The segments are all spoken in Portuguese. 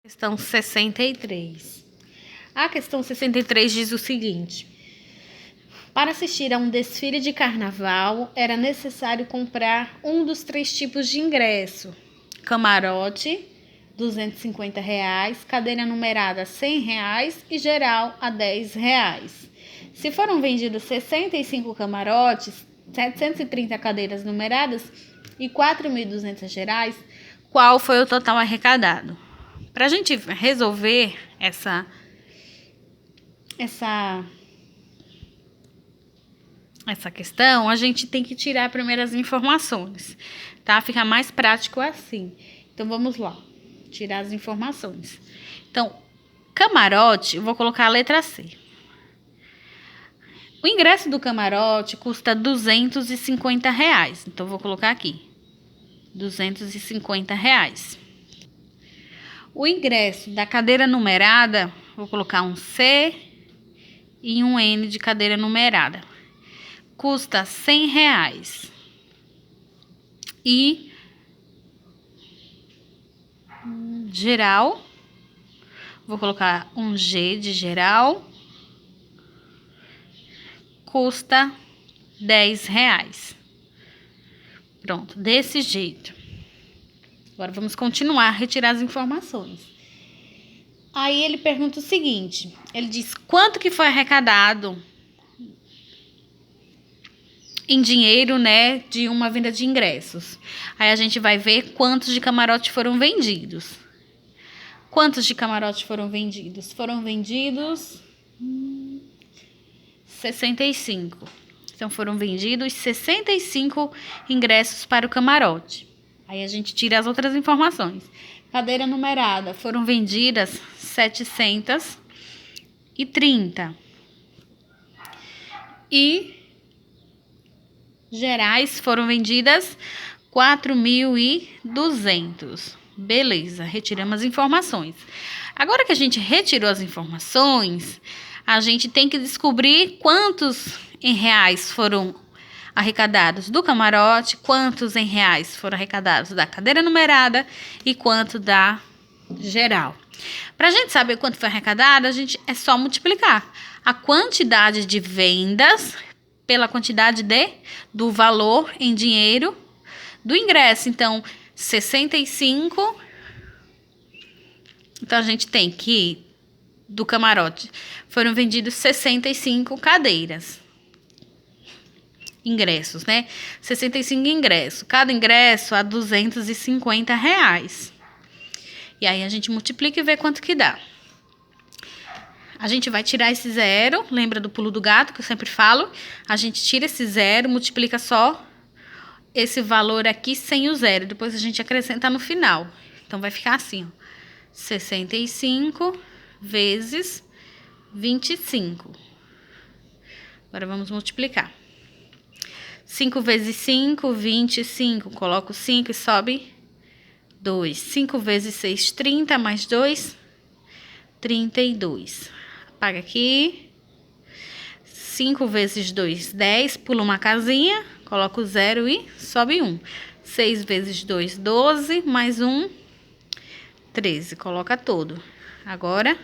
Questão 63. A questão 63 diz o seguinte: para assistir a um desfile de carnaval, era necessário comprar um dos 3 tipos de ingresso: camarote, R$ 250, cadeira numerada, R$ 100 e geral, a R$ 10. Se foram vendidos 65 camarotes, 730 cadeiras numeradas e 4.200 gerais, qual foi o total arrecadado? Para a gente resolver essa questão, a gente tem que tirar primeiro as informações, tá? Fica mais prático assim. Então, vamos lá. Tirar as informações. Então, camarote, eu vou colocar a letra C. O ingresso do camarote custa R$ 250. Então, vou colocar aqui. R$ 250. O ingresso da cadeira numerada, vou colocar um C e um N de cadeira numerada. Custa R$ 100. E geral, vou colocar um G de geral, custa R$ 10. Pronto, desse jeito. Agora vamos continuar a retirar as informações. Aí ele pergunta o seguinte, ele diz quanto que foi arrecadado em dinheiro, né, de uma venda de ingressos. Aí a gente vai ver quantos de camarote foram vendidos. Quantos de camarote foram vendidos? Foram vendidos 65. Então foram vendidos 65 ingressos para o camarote. Aí a gente tira as outras informações. Cadeira numerada, foram vendidas 730. E gerais foram vendidas 4.200. Beleza, retiramos as informações. Agora que a gente retirou as informações, a gente tem que descobrir quantos em reais foram arrecadados do camarote, quantos em reais foram arrecadados da cadeira numerada e quanto da geral. Para a gente saber quanto foi arrecadado, é só multiplicar a quantidade de vendas pela quantidade do valor em dinheiro do ingresso. Então, 65. Então, a gente tem que, do camarote, foram vendidos 65 cadeiras. Ingressos, né? 65 ingressos. Cada ingresso a R$ 250. E aí, a gente multiplica e vê quanto que dá. A gente vai tirar esse zero, lembra do pulo do gato que eu sempre falo? A gente tira esse zero, multiplica só esse valor aqui sem o zero. Depois a gente acrescenta no final. Então, vai ficar assim, ó. 65 vezes 25. Agora, vamos multiplicar. 5 vezes 5, 25. Coloco 5 e sobe 2. 5 vezes 6, 30, mais 2, 32. Apaga aqui. 5 vezes 2, 10. Pula uma casinha. Coloco 0 e sobe 1. 6 vezes 2, 12. Mais 1, 13. Coloca todo. Agora,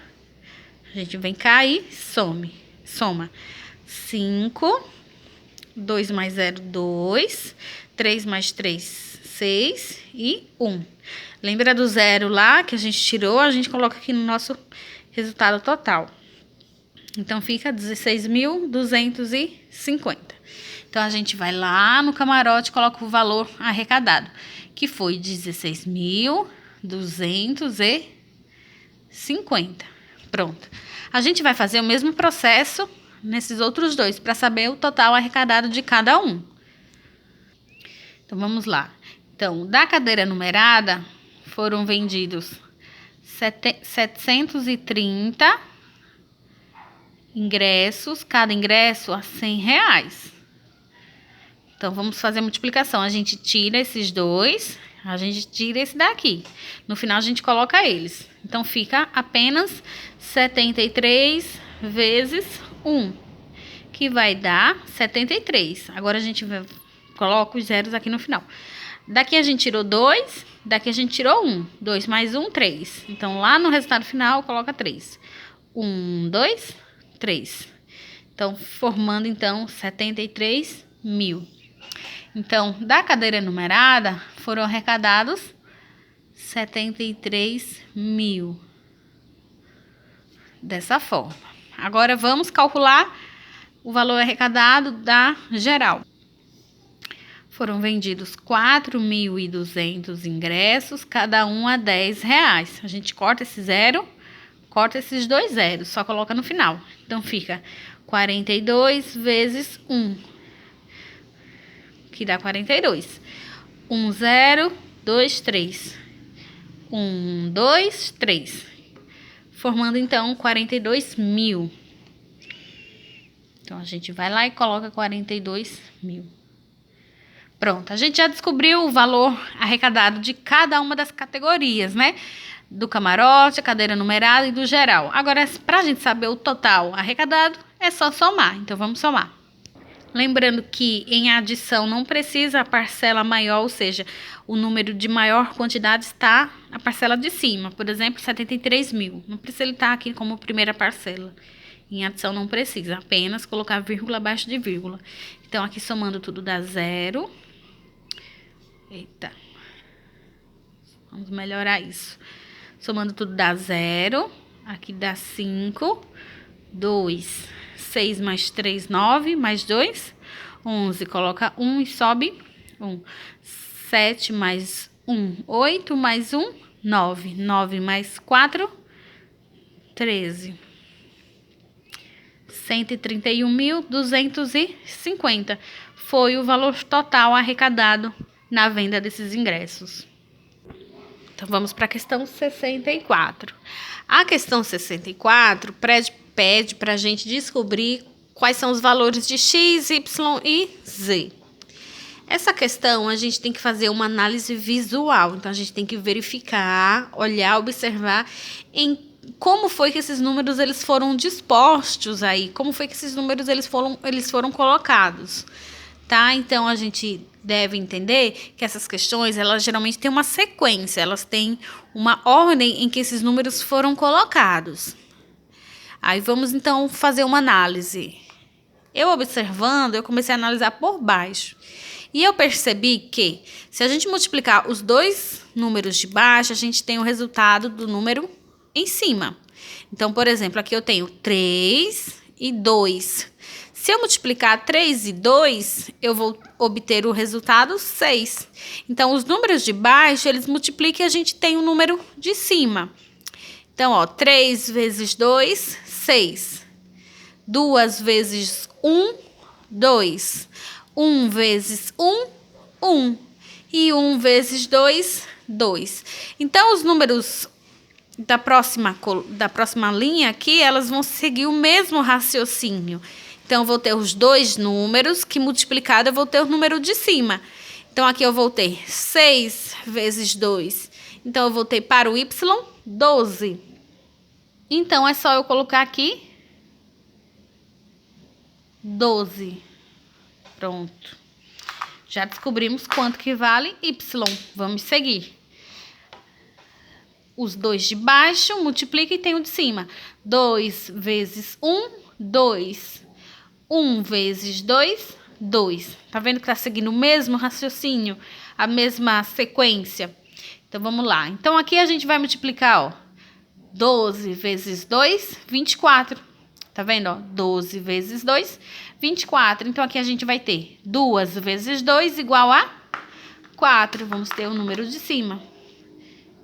a gente vem cá e soma. 5. 2 mais 0, 2. 3 mais 3, 6. E 1. Lembra do zero lá que a gente tirou? A gente coloca aqui no nosso resultado total. Então, fica 16.250. Então, a gente vai lá no camarote e coloca o valor arrecadado, que foi 16.250. Pronto. A gente vai fazer o mesmo processo nesses outros dois, para saber o total arrecadado de cada um. Então, vamos lá. Então, da cadeira numerada, foram vendidos 730 ingressos, cada ingresso a R$ 100. Então, vamos fazer a multiplicação. A gente tira esses dois, a gente tira esse daqui. No final, a gente coloca eles. Então, fica apenas 73 vezes 1, que vai dar 73. Agora, a gente coloca os zeros aqui no final. Daqui, a gente tirou 2, Daqui a gente tirou 1. 2 mais 1, 3. Então, lá no resultado final, coloca 3. 1, 2, 3. Então, formando, então, 73 mil. Então, da cadeira numerada, foram arrecadados 73 mil. Dessa forma. Agora, vamos calcular o valor arrecadado da geral. Foram vendidos 4.200 ingressos, cada um a R$10. A gente corta esse zero, corta esses 2 zeros, só coloca no final. Então, fica 42 vezes 1, que dá 42. 1, 0, 2, 3. 1, 2, 3. Formando, então, 42 mil. Então, a gente vai lá e coloca 42 mil. Pronto, a gente já descobriu o valor arrecadado de cada uma das categorias, né? Do camarote, a cadeira numerada e do geral. Agora, para a gente saber o total arrecadado, é só somar. Então, vamos somar. Lembrando que em adição não precisa a parcela maior, ou seja, o número de maior quantidade está a parcela de cima. Por exemplo, 73 mil. Não precisa ele estar aqui como primeira parcela. Em adição não precisa, apenas colocar vírgula abaixo de vírgula. Então, aqui somando tudo dá 0. Eita. Vamos melhorar isso. Somando tudo dá 0. Aqui dá 5. 2. 6 mais 3, 9. Mais 2. 11. Coloca 1 e sobe 1. 7 mais 1, 8. Mais 1, 9. 9 mais 4, 13. 131.250 foi o valor total arrecadado na venda desses ingressos. Então, vamos para a questão 64. A questão 64 pede para a gente descobrir quais são os valores de x, y e z. Essa questão, a gente tem que fazer uma análise visual. Então, a gente tem que verificar, olhar, observar em como foi que esses números eles foram dispostos aí, como foi que esses números eles foram colocados, tá? Então, a gente deve entender que essas questões, elas geralmente têm uma sequência, elas têm uma ordem em que esses números foram colocados. Aí, vamos, então, fazer uma análise. Eu observando, eu comecei a analisar por baixo. E eu percebi que, se a gente multiplicar os dois números de baixo, a gente tem o resultado do número em cima. Então, por exemplo, aqui eu tenho 3 e 2. Se eu multiplicar 3 e 2, eu vou obter o resultado 6. Então, os números de baixo, eles multiplicam e a gente tem o número de cima. Então, ó, 3 vezes 2, 6. 2 vezes 1, 2. 1 vezes 1, 1. E 1 vezes 2, 2. Então, os números da próxima linha aqui, elas vão seguir o mesmo raciocínio. Então, eu vou ter os dois números, que multiplicado eu vou ter o número de cima. Então, aqui eu vou ter 6 vezes 2. Então, eu vou ter para o y 12. Então, é só eu colocar aqui 12. Pronto. Já descobrimos quanto que vale y. Vamos seguir. Os dois de baixo multiplica e tem o de cima. 2 vezes 1, 2. 1 vezes 2, 2. Tá vendo que tá seguindo o mesmo raciocínio? A mesma sequência? Então, vamos lá. Então, aqui a gente vai multiplicar, ó. 12 vezes 2, 24. Tá vendo, ó? 12 vezes 2, 24. Então, aqui a gente vai ter 2 vezes 2 igual a 4. Vamos ter o número de cima,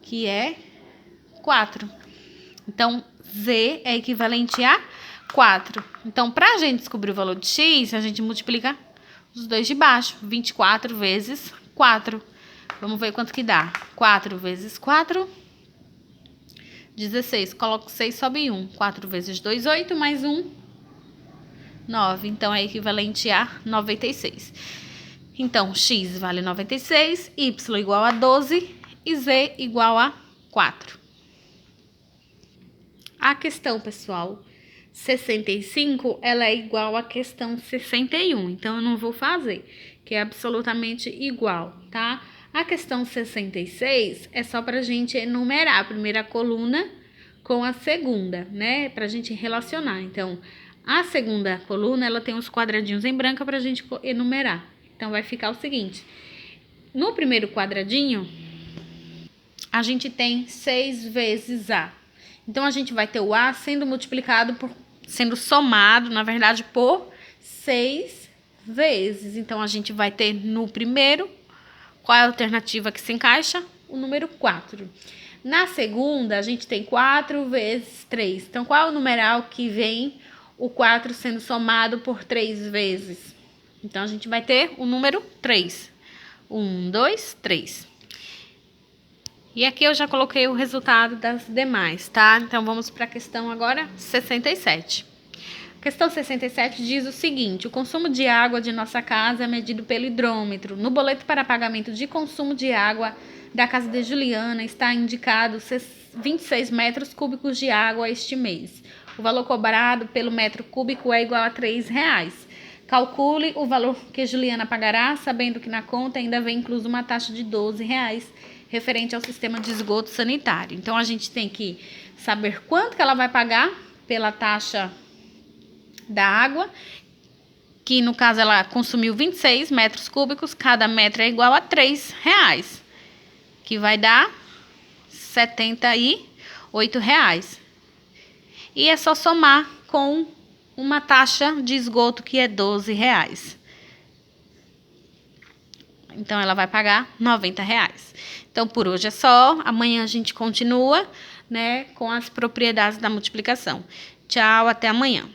que é 4. Então, Z é equivalente a 4. Então, para a gente descobrir o valor de X, a gente multiplica os dois de baixo. 24 vezes 4. Vamos ver quanto que dá. 4 vezes 4, 16. Coloco 6, sobe 1. 4 vezes 2, 8. Mais 1, 9. Então, é equivalente a 96. Então, X vale 96, Y igual a 12 e Z igual a 4. A questão, pessoal, 65, ela é igual à questão 61. Então, eu não vou fazer, que é absolutamente igual, tá? A questão 66 é só para a gente enumerar a primeira coluna com a segunda, né? Para a gente relacionar. Então, a segunda coluna, ela tem os quadradinhos em branco para a gente enumerar. Então, vai ficar o seguinte. No primeiro quadradinho, a gente tem 6 vezes A. Então, a gente vai ter o A sendo multiplicado sendo somado, na verdade, por 6 vezes. Então, a gente vai ter no primeiro, qual é a alternativa que se encaixa? O número 4. Na segunda, a gente tem 4 vezes 3. Então, qual é o numeral que vem o 4 sendo somado por 3 vezes? Então, a gente vai ter o número 3. 1, 2, 3. E aqui eu já coloquei o resultado das demais, tá? Então, vamos para a questão agora 67. A questão 67 diz o seguinte: o consumo de água de nossa casa é medido pelo hidrômetro. No boleto para pagamento de consumo de água da casa de Juliana está indicado 26 metros cúbicos de água este mês. O valor cobrado pelo metro cúbico é igual a R$3. Calcule o valor que Juliana pagará, sabendo que na conta ainda vem incluso uma taxa de R$12 referente ao sistema de esgoto sanitário. Então, a gente tem que saber quanto que ela vai pagar pela taxa da água, que no caso ela consumiu 26 metros cúbicos, cada metro é igual a R$3, que vai dar R$78. E é só somar com uma taxa de esgoto que é R$12. Então, ela vai pagar R$90. Então, por hoje é só. Amanhã a gente continua, né, com as propriedades da multiplicação. Tchau, até amanhã.